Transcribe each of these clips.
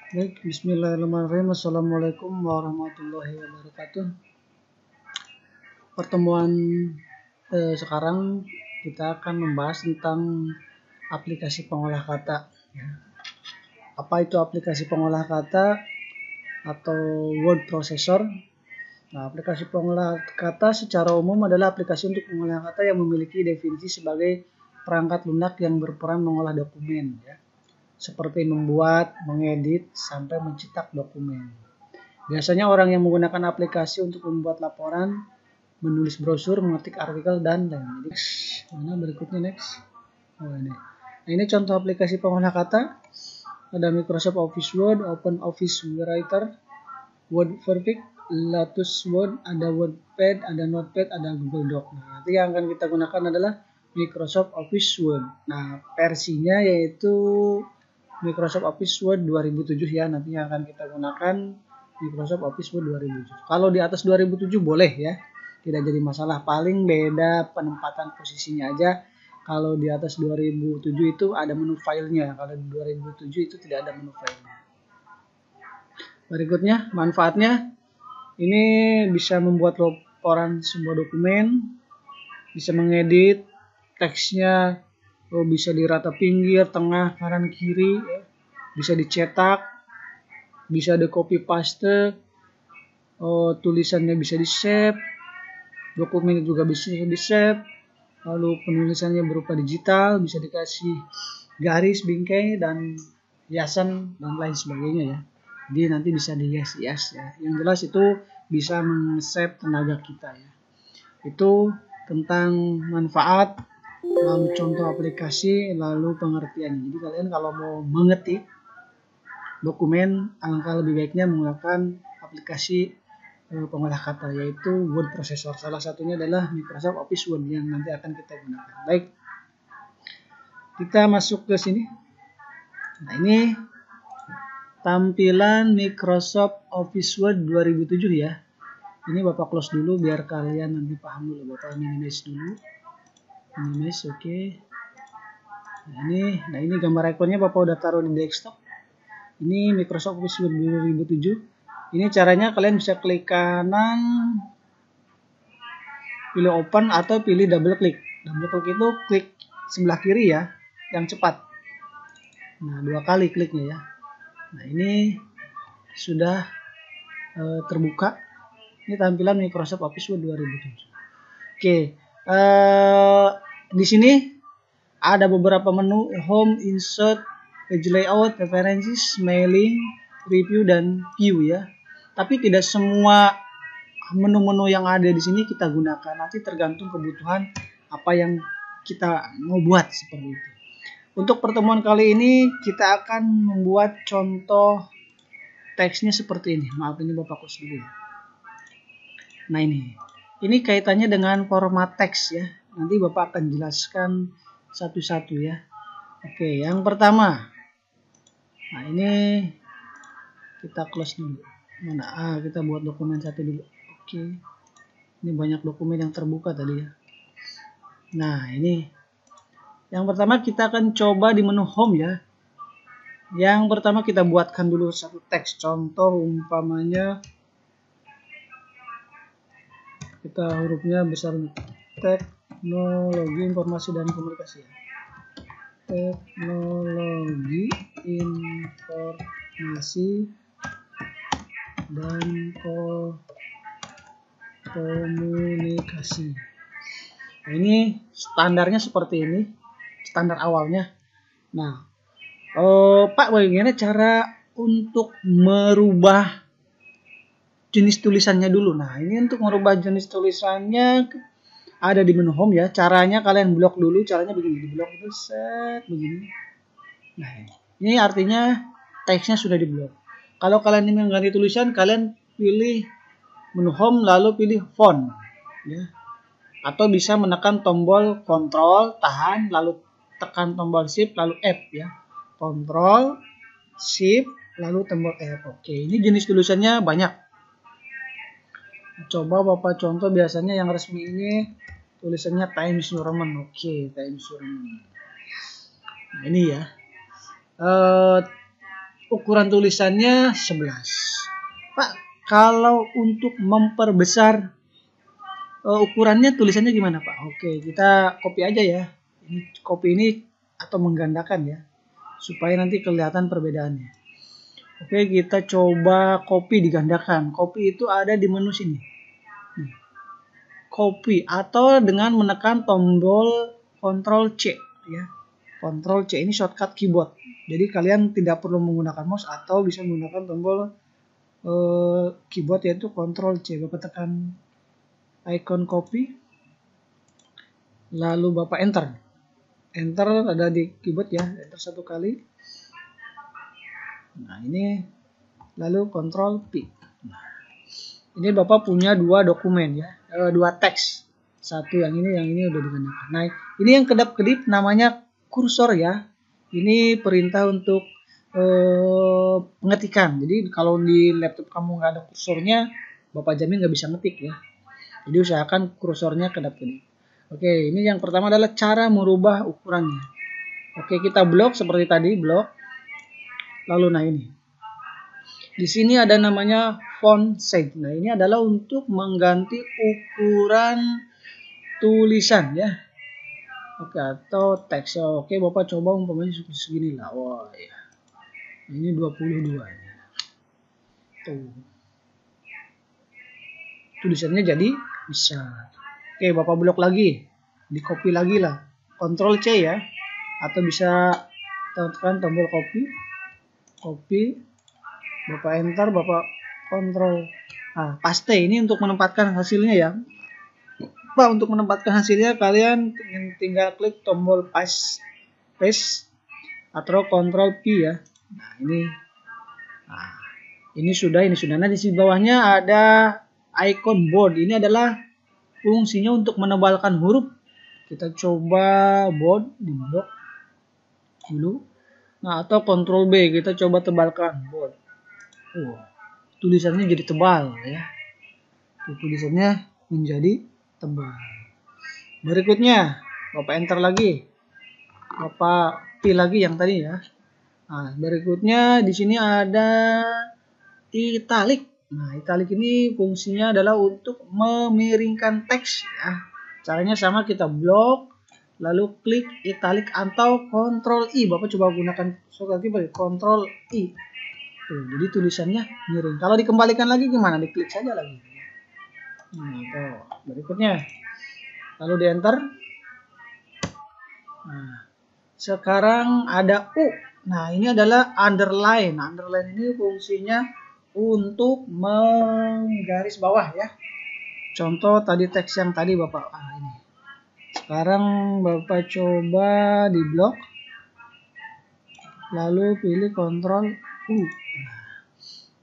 Baik, bismillahirrahmanirrahim. Assalamualaikum warahmatullahi wabarakatuh. Pertemuan sekarang kita akan membahas tentang aplikasi pengolah kata. Apa itu aplikasi pengolah kata atau word processor? Nah, aplikasi pengolah kata secara umum adalah aplikasi untuk pengolah kata yang memiliki definisi sebagai perangkat lunak yang berperan mengolah dokumen, seperti membuat, mengedit, sampai mencetak dokumen. Biasanya orang yang menggunakan aplikasi untuk membuat laporan, menulis brosur, mengetik artikel, dan lain-lain. Mana berikutnya next? Oh ini. Nah, ini contoh aplikasi pengolah kata. Ada Microsoft Office Word, Open Office Writer, Word Perfect, Lotus Word, ada WordPad, ada Notepad, ada Google Doc. Nah, nanti yang akan kita gunakan adalah Microsoft Office Word. Nah, versinya yaitu Microsoft Office Word 2007 ya. Nanti yang akan kita gunakan Microsoft Office Word 2007. Kalau di atas 2007 boleh ya. Tidak jadi masalah. Paling beda penempatan posisinya aja. Kalau di atas 2007 itu ada menu filenya. Kalau di 2007 itu tidak ada menu filenya. Berikutnya, manfaatnya ini bisa membuat laporan sebuah dokumen, bisa mengedit teksnya, bisa di rata pinggir, tengah, kanan, kiri, bisa dicetak, bisa di copy paste, tulisannya bisa di save, dokumen juga bisa di save, lalu penulisannya berupa digital, bisa dikasih garis, bingkai, dan hiasan dan lain sebagainya ya. Jadi nanti bisa dihias-hias ya. Yang jelas itu bisa men-save tenaga kita ya. Itu tentang manfaat, lalu contoh aplikasi, lalu pengertian. Jadi kalian kalau mau mengetik dokumen, alangkah lebih baiknya menggunakan aplikasi pengolah kata, yaitu word processor. Salah satunya adalah Microsoft Office Word yang nanti akan kita gunakan. Baik, kita masuk ke sini. Nah, ini tampilan Microsoft Office Word 2007 ya. Ini Bapak close dulu biar kalian nanti paham dulu. Bapak minimize dulu. Minimize, oke. Nah ini gambar ikonnya Bapak udah taruh di desktop. Ini Microsoft Office Word 2007. Ini caranya kalian bisa klik kanan, pilih open atau pilih double klik. Double klik itu klik sebelah kiri ya, yang cepat. Nah, 2 kali kliknya ya. Nah, ini sudah terbuka. Ini tampilan Microsoft Office Word 2007. Oke, di sini ada beberapa menu: Home, Insert, Page Layout, Preferences, Mailing, Review, dan View ya. Tapi tidak semua menu-menu yang ada di sini kita gunakan. Nanti tergantung kebutuhan apa yang kita mau buat seperti itu. Untuk pertemuan kali ini kita akan membuat contoh teksnya seperti ini. Maaf, ini Bapak close dulu ya. Nah, ini kaitannya dengan format teks ya. Nanti Bapak akan jelaskan satu-satu ya. Oke, yang pertama. Nah, ini kita close dulu. Mana? Kita buat dokumen satu dulu. Oke. Ini banyak dokumen yang terbuka tadi ya. Nah, ini. Yang pertama kita akan coba di menu home ya. Yang pertama kita buatkan dulu satu teks. Contoh umpamanya kita hurufnya besar, teknologi informasi dan komunikasi ya. Teknologi informasi dan komunikasi. Nah, ini standarnya seperti ini, standar awalnya. Nah, Pak, bagaimana cara untuk merubah jenis tulisannya dulu? Nah, ini untuk merubah jenis tulisannya ada di menu home ya. Caranya kalian blok dulu, caranya begini, di blok itu set begini. Nah, ini artinya teksnya sudah diblok. Kalau kalian ingin mengganti tulisan, kalian pilih menu home lalu pilih font ya. Atau bisa menekan tombol Ctrl, tahan, lalu tekan tombol Shift, lalu F ya. Ctrl, Shift, lalu tombol F. Oke, ini jenis tulisannya banyak. Coba Bapak contoh, biasanya yang resmi ini tulisannya Times New Roman. Oke, Times New Roman. Nah, ini ya. ukuran tulisannya 11. Pak, kalau untuk memperbesar ukurannya tulisannya gimana Pak? Oke, kita copy aja ya. Ini copy ini atau menggandakan ya, supaya nanti kelihatan perbedaannya. Oke, kita coba copy digandakan. Copy itu ada di menu sini. Nih. Copy atau dengan menekan tombol Ctrl C ya. Ctrl C ini shortcut keyboard. Jadi kalian tidak perlu menggunakan mouse atau bisa menggunakan tombol keyboard yaitu Ctrl C. Bapak tekan icon copy. Lalu Bapak enter. Enter ada di keyboard ya, enter 1 kali. Nah, ini lalu Ctrl P. Nah, ini Bapak punya 2 dokumen ya, 2 teks. Satu yang ini udah digandakan. Nah, ini yang kedap-kedip namanya kursor ya. Ini perintah untuk pengetikan. Jadi kalau di laptop kamu nggak ada kursornya, Bapak jamin nggak bisa ngetik ya. Jadi usahakan kursornya kedap-kedip. Oke, ini yang pertama adalah cara merubah ukurannya. Oke, kita blok seperti tadi, blok. Lalu nah ini. Di sini ada namanya font size. Nah, ini adalah untuk mengganti ukuran tulisan ya. Oke, atau teks. Oke, Bapak coba umpamanya segini lah. Wah, ya. Ini 22 ini. Tuh. Tulisannya jadi besar. Oke, Bapak blok lagi. Di copy lagi lah. Ctrl C ya. Atau bisa tekan tombol copy. Copy. Bapak enter, Bapak kontrol. Nah, paste ini untuk menempatkan hasilnya ya. Pak, untuk menempatkan hasilnya kalian tinggal klik tombol paste atau Ctrl P ya. Nah, ini sudah. Nah, di sini bawahnya ada icon bold. Ini adalah fungsinya untuk menebalkan huruf. Kita coba bold di blok dulu. Nah, atau Ctrl B, kita coba tebalkan bold. Tulisannya jadi tebal ya. Tulisannya menjadi tebal. Berikutnya, Bapak enter lagi. Bapak pilih lagi yang tadi ya. Nah, berikutnya di sini ada italic. Nah, italic ini fungsinya adalah untuk memiringkan teks ya. Caranya sama, kita blok, lalu klik italic atau Ctrl I. Bapak coba gunakan shortcut keyboard Ctrl I. Tuh, jadi tulisannya miring. Kalau dikembalikan lagi gimana? Diklik saja lagi. Nah, tuh. Berikutnya. Lalu di enter. Nah, sekarang ada U. Nah, ini adalah underline. Underline ini fungsinya untuk menggaris bawah ya. Contoh tadi teks yang tadi Bapak. Ini. Sekarang Bapak coba di blok. Lalu pilih Ctrl U.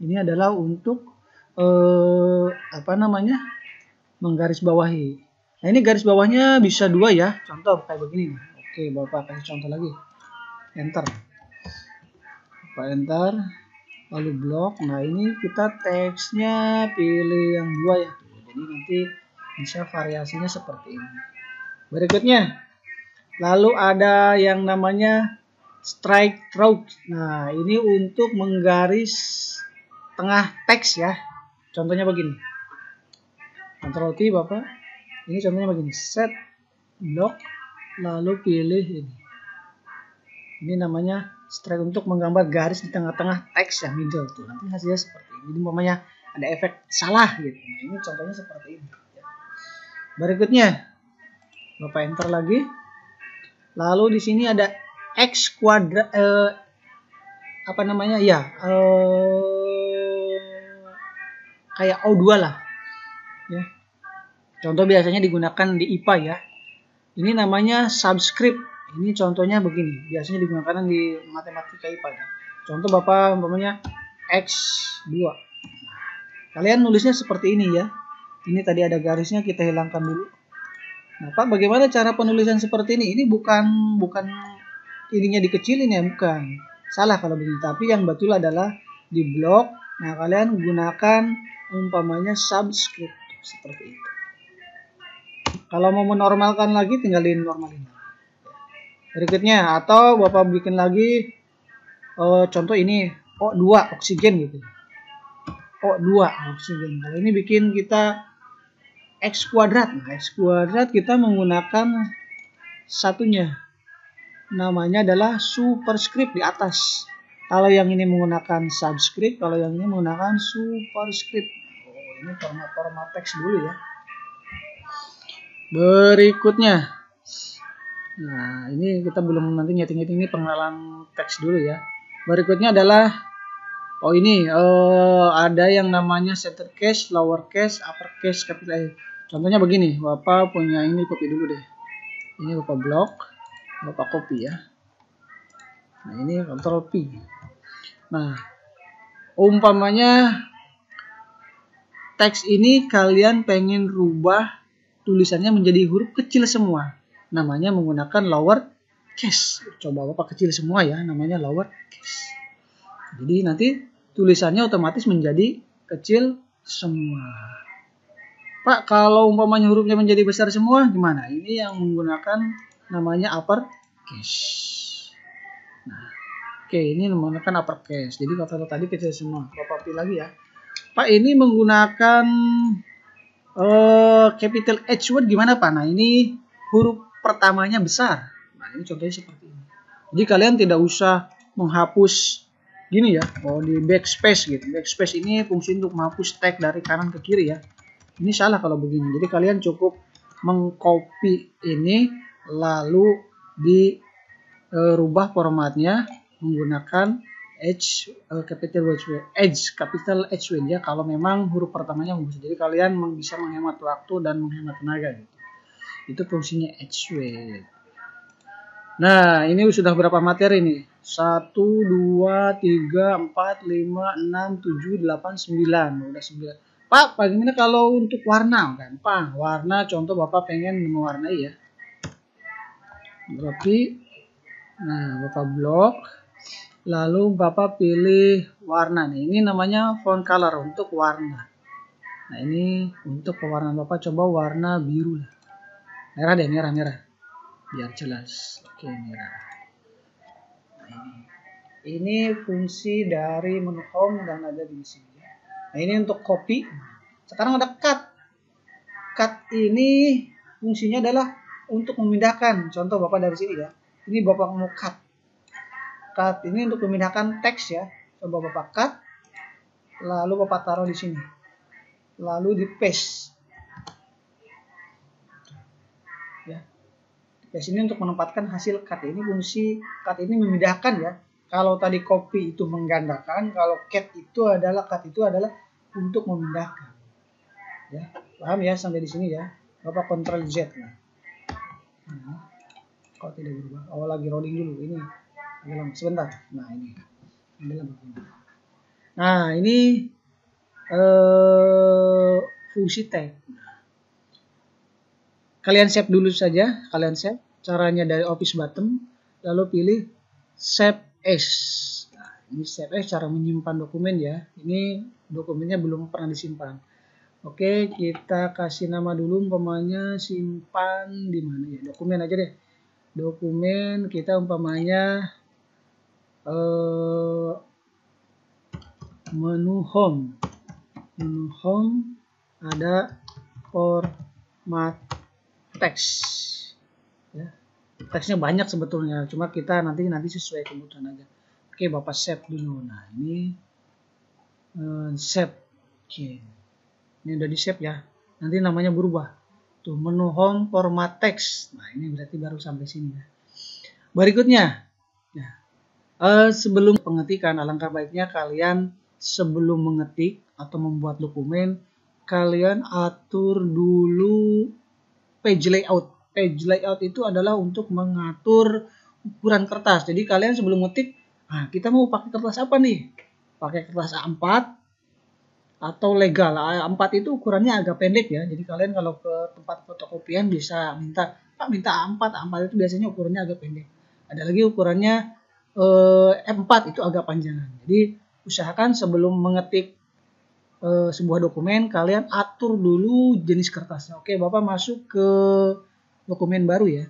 Ini adalah untuk menggaris bawahi. Nah, ini garis bawahnya bisa 2 ya. Contoh kayak begini. Oke, Bapak kasih contoh lagi. Enter. Bapak enter. Lalu blok. Nah, ini kita teksnya pilih yang 2 ya. Jadi nanti bisa variasinya seperti ini. Berikutnya. Lalu ada yang namanya strike through. Nah, ini untuk menggaris tengah teks ya. Contohnya begini. Ctrl T Bapak. Ini contohnya begini. Set block lalu pilih ini. Ini namanya strike untuk menggambar garis di tengah-tengah teks ya, middle tuh. Nanti hasilnya seperti ini. Jadi umpamanya ada efek salah gitu. Nah, ini contohnya seperti ini. Berikutnya Bapak enter lagi. Lalu di sini ada X kuadrat kayak O2 lah ya. Contoh biasanya digunakan di IPA ya. Ini namanya subscript. Ini contohnya begini. Biasanya digunakan di matematika IPA ya. Contoh Bapak umpamanya X2. Kalian nulisnya seperti ini ya. Ini tadi ada garisnya, kita hilangkan dulu. Nah, Pak, bagaimana cara penulisan seperti ini? Ini bukan ininya dikecilin ya, bukan. Salah kalau begini. Tapi yang betul adalah di blok. Nah, kalian gunakan umpamanya subscript seperti itu. Kalau mau menormalkan lagi, tinggal dinormalin. Berikutnya, atau Bapak bikin lagi contoh ini O2 oksigen gitu. O2 oksigen. Kalau ini bikin kita X kuadrat. Nah, X kuadrat kita menggunakan satunya. Namanya adalah superscript di atas. Kalau yang ini menggunakan subscript, kalau yang ini menggunakan superscript. Oh, ini format teks dulu ya. Berikutnya. Nah, ini kita belum nanti nyeting-nyeting, ini pengenalan teks dulu ya. Berikutnya adalah ini ada yang namanya center case, lower case, upper case, capital. Contohnya begini, Bapak punya ini, copy dulu deh. Ini Bapak blok, Bapak copy ya. Nah, ini Ctrl P. Nah, umpamanya teks ini kalian pengen rubah tulisannya menjadi huruf kecil semua. Namanya menggunakan lower case. Coba Bapak kecil semua ya, namanya lower case. Jadi nanti tulisannya otomatis menjadi kecil semua. Pak, kalau umpamanya hurufnya menjadi besar semua gimana? Ini yang menggunakan namanya upper case. Nah, oke, ini menggunakan upper case. Jadi kalau tadi kecil semua. Bapak pilih lagi ya. Pak, ini menggunakan capital H word gimana Pak? Nah, ini huruf pertamanya besar. Nah, ini contohnya seperti ini. Jadi kalian tidak usah menghapus gini ya, di backspace gitu. Backspace ini fungsi untuk menghapus tag dari kanan ke kiri ya. Ini salah kalau begini. Jadi kalian cukup mengcopy ini lalu dirubah formatnya menggunakan capital H ya, kalau memang huruf pertamanya bagus. Jadi kalian bisa menghemat waktu dan menghemat tenaga gitu. Itu fungsinya H. Nah, ini sudah berapa materi nih? 1, 2, 3, 4, 5, 6, 7, 8, 9. Udah 9. Pak, bagaimana kalau untuk warna kan? Pak, warna contoh Bapak pengen mewarnai ya. Berarti nah, Bapak blok. Lalu Bapak pilih warna nih. Ini namanya font color untuk warna. Nah, ini untuk pewarnaan Bapak coba warna biru lah. Merah deh, merah. Biar jelas. Oke, merah. Nah, ini fungsi dari menu home dan ada di sini. Nah, ini untuk copy. Sekarang ada cut. Cut ini fungsinya adalah untuk memindahkan. Contoh Bapak dari sini ya. Ini Bapak mau cut. Cut ini untuk memindahkan teks ya. Coba Bapak cut. Lalu Bapak taruh di sini. Lalu di paste. Ya. Paste ini untuk menempatkan hasil cut. Ini fungsi cut ini memindahkan ya. Kalau tadi copy itu menggandakan, kalau cut itu adalah untuk memindahkan. Ya, paham ya sampai di sini ya. Bapak Ctrl Z ya. Nah, kok tidak berubah? Oh, lagi rolling dulu ini. Sebentar. Nah, ini adalah begini. Nah, ini fungsi tag. Kalian save dulu saja. Kalian save. Caranya dari Office button, lalu pilih Save As. Nah, ini Save As cara menyimpan dokumen ya. Ini dokumennya belum pernah disimpan. Oke, kita kasih nama dulu, umpamanya simpan di mana ya? Dokumen aja deh. Dokumen kita umpamanya menu home. Menu home ada format teks. Ya. Teksnya banyak sebetulnya, cuma kita nanti sesuai kebutuhan aja. Oke, Bapak save dulu. Nah, ini save. Oke. Ini udah di save ya. Nanti namanya berubah. Tuh, menu home format teks. Nah, ini berarti baru sampai sini ya. Berikutnya. Nah, sebelum pengetikan, alangkah baiknya kalian sebelum mengetik atau membuat dokumen, kalian atur dulu page layout. Page layout itu adalah untuk mengatur ukuran kertas. Jadi kalian sebelum ngetik, nah kita mau pakai kertas apa nih? Pakai kertas A4 atau legal. A4 itu ukurannya agak pendek ya. Jadi kalian kalau ke tempat fotokopian bisa minta, Pak minta A4. A4 itu biasanya ukurannya agak pendek. Ada lagi ukurannya M4 itu agak panjangan. Jadi usahakan sebelum mengetik sebuah dokumen, kalian atur dulu jenis kertasnya. Oke, Bapak masuk ke dokumen baru ya.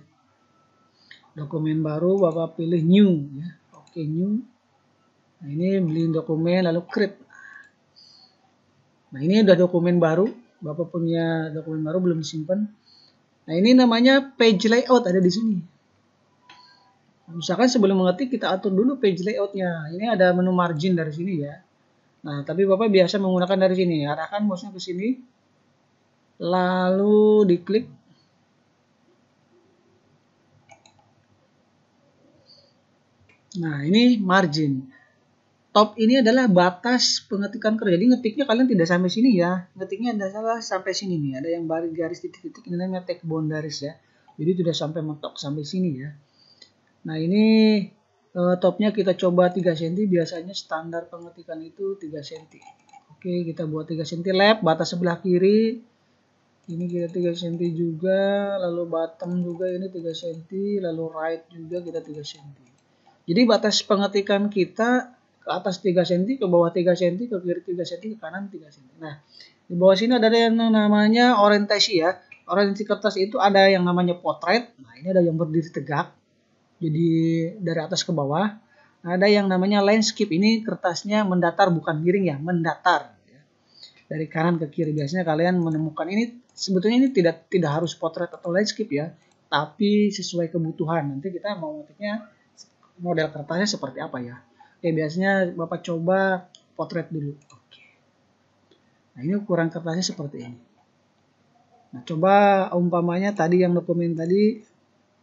Dokumen baru, Bapak pilih new ya. Oke, new. Nah, ini beli dokumen lalu create. Nah, ini udah dokumen baru. Bapak punya dokumen baru belum disimpan. Nah, ini namanya page layout ada di sini. Misalkan sebelum mengetik kita atur dulu page layoutnya. Ini ada menu margin dari sini ya. Nah, tapi Bapak biasa menggunakan dari sini. Arahkan mouse-nya ke sini. Lalu diklik. Nah, ini margin. Top ini adalah batas pengetikan kerja. Jadi ngetiknya kalian tidak sampai sini ya. Ngetiknya adalah sampai sini nih. Ada yang garis titik-titik ini namanya text boundaries ya. Jadi tidak sampai mentok sampai sini ya. Nah, ini topnya kita coba 3 cm. Biasanya standar pengetikan itu 3 cm. Oke, kita buat 3 cm left, batas sebelah kiri. Ini kita 3 cm juga, lalu bottom juga ini 3 cm, lalu right juga kita 3 cm. Jadi batas pengetikan kita ke atas 3 cm, ke bawah 3 cm, ke kiri 3 cm, ke kanan 3 cm. Nah, di bawah sini ada yang namanya orientasi ya. Orientasi kertas itu ada yang namanya potret. Nah, ini ada yang berdiri tegak. Jadi dari atas ke bawah. Ada yang namanya landscape. Ini kertasnya mendatar bukan miring ya, mendatar. Dari kanan ke kiri biasanya kalian menemukan ini. Sebetulnya ini tidak harus potret atau landscape ya, tapi sesuai kebutuhan. Nanti kita mau ngetiknya model kertasnya seperti apa ya. Oke, biasanya Bapak coba potret dulu. Oke. Nah, ini ukuran kertasnya seperti ini. Nah, coba umpamanya tadi yang dokumen tadi,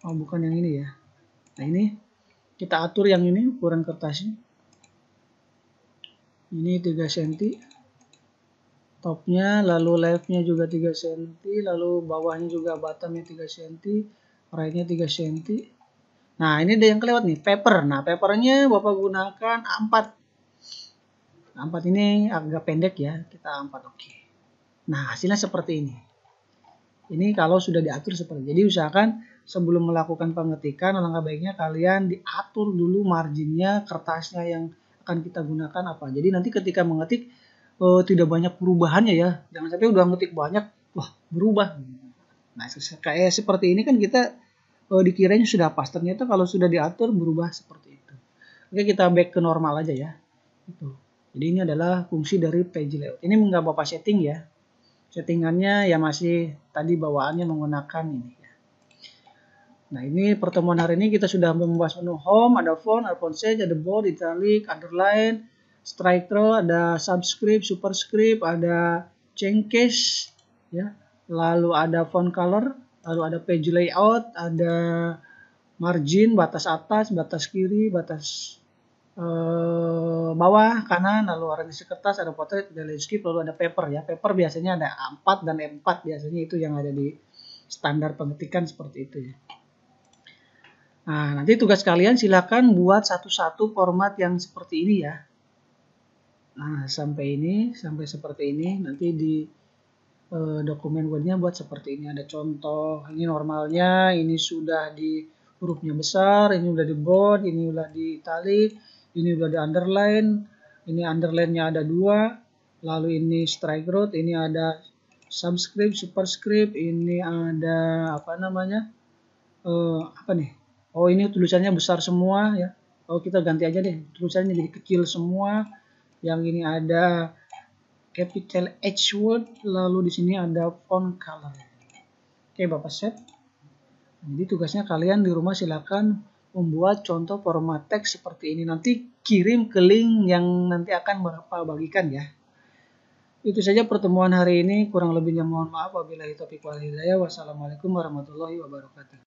oh bukan yang ini ya. Nah, ini kita atur yang ini ukuran kertasnya. Ini 3 cm. Topnya, lalu leftnya juga 3 cm, lalu bawahnya juga bottomnya 3 cm, rightnya 3 cm. Nah, ini ada yang kelewat nih, paper. Nah, papernya Bapak gunakan A4. A4 ini agak pendek ya, kita A4 oke. Nah, hasilnya seperti ini. Ini kalau sudah diatur seperti ini. Jadi usahakan sebelum melakukan pengetikan, alangkah baiknya kalian diatur dulu marginnya, kertasnya yang akan kita gunakan apa. Jadi nanti ketika mengetik, tidak banyak perubahannya ya. Jangan sampai udah ngetik banyak, wah berubah. Nah, kayak seperti ini kan kita dikiranya sudah pas. Ternyata kalau sudah diatur berubah seperti itu. Oke, kita back ke normal aja ya. Itu. Jadi ini adalah fungsi dari page layout. Ini nggak Bapak setting ya. Settingannya ya masih tadi bawaannya menggunakan ini. Nah, ini pertemuan hari ini kita sudah membahas menu home, ada font, ada font size, ada bold, italic, underline, strike through, ada subscript, superscript, ada change case, ya. Lalu ada font color, lalu ada page layout, ada margin, batas atas, batas kiri, batas bawah, kanan, lalu orientasi kertas, ada potret, ada landscape, lalu ada paper ya. Paper biasanya ada A4 dan M4 biasanya itu yang ada di standar pengetikan seperti itu ya. Nah, nanti tugas kalian silakan buat satu-satu format yang seperti ini ya. Nah, sampai seperti ini. Nanti di dokumen Word-nya buat seperti ini. Ada contoh, ini normalnya, ini sudah di hurufnya besar, ini udah di bold, ini udah di italic, ini udah di underline, ini underline-nya ada 2, lalu ini strike through, ini ada subscript, superscript, ini ada apa namanya? Apa nih? Oh, ini tulisannya besar semua ya. Oh, kita ganti aja deh. Tulisannya jadi kecil semua. Yang ini ada capital H word, lalu di sini ada font color. Oke, Bapak set. Jadi tugasnya kalian di rumah silakan membuat contoh format teks seperti ini. Nanti kirim ke link yang nanti akan Bapak bagikan ya. Itu saja pertemuan hari ini. Kurang lebihnya mohon maaf. Wabillahi taufiq wal hidayah. Wassalamualaikum warahmatullahi wabarakatuh.